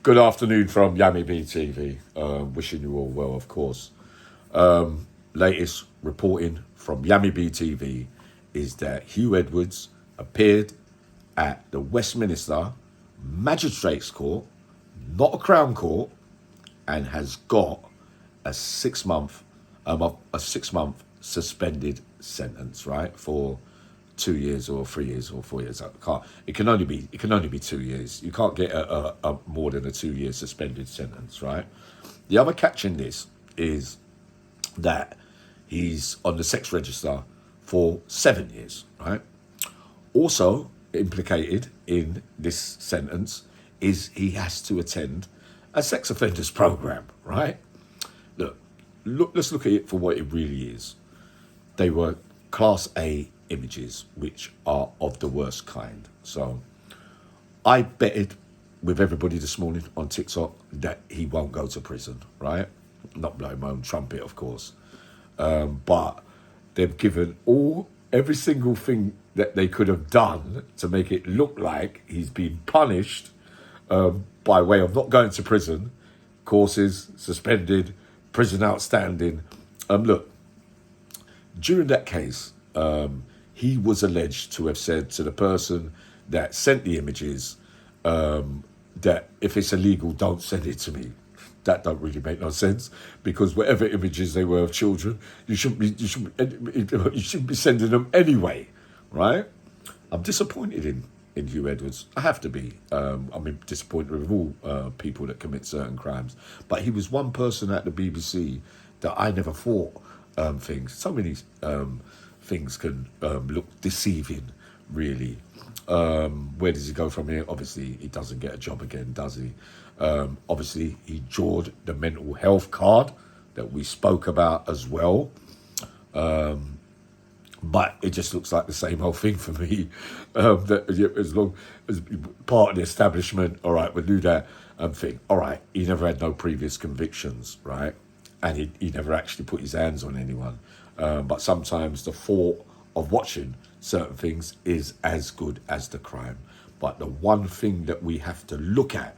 Good afternoon from Yummy BTV. Wishing you all well, of course. Latest reporting from Yummy BTV is that Huw Edwards appeared at the Westminster Magistrates Court, not a Crown Court, and has got a 6 month, a 6 month suspended sentence, right, for 2 years or 3 years or 4 years. It can only be 2 years. You can't get a more than a 2 year suspended sentence, right? The other catch in this is that he's on the sex register for 7 years, right? Also implicated in this sentence is he has to attend a sex offenders program, right? Let's look at it for what it really is. They were Class A images, which are of the worst kind. So I betted with everybody this morning on TikTok that he won't go to prison, right? Not blowing my own trumpet, of course. But they've given every single thing that they could have done to make it look like he's been punished by way of not going to prison, courses suspended, prison outstanding. Look, during that case, he was alleged to have said to the person that sent the images that if it's illegal, don't send it to me. That don't really make no sense, because whatever images they were of children, you shouldn't be sending them anyway, right? I'm disappointed in Huw Edwards. I have to be. I'm disappointed with all people that commit certain crimes. But he was one person at the BBC that I never thought things. So many things can look deceiving, really. Where does he go from here? Obviously, he doesn't get a job again, does he? Obviously, he drawed the mental health card that we spoke about as well. But it just looks like the same old thing for me. That as long as part of the establishment, all right, we'll do that thing. All right, he never had no previous convictions, right? And he never actually put his hands on anyone. But sometimes the thought of watching certain things is as good as the crime. But the one thing that we have to look at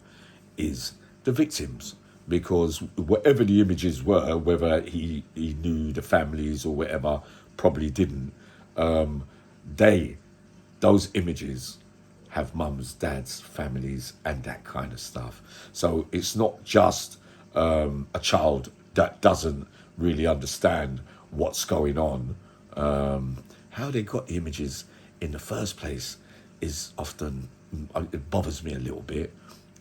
is the victims, because whatever the images were, whether he knew the families or whatever, probably didn't. Those images have mums, dads, families, and that kind of stuff. So it's not just a child that doesn't really understand what's going on. How they got the images in the first place is often, it bothers me a little bit.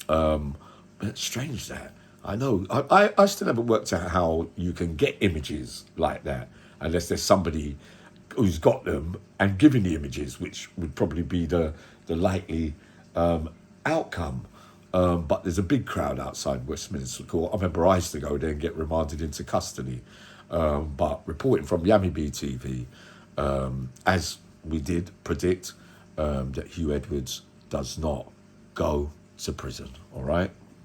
But it's strange that. I know, I still haven't worked out how you can get images like that, unless there's somebody who's got them and giving the images, which would probably be the likely outcome. But there's a big crowd outside Westminster Court. I remember I used to go there and get remanded into custody. But reporting from Yummy BTV, as we did predict, that Huw Edwards does not go to prison, all right?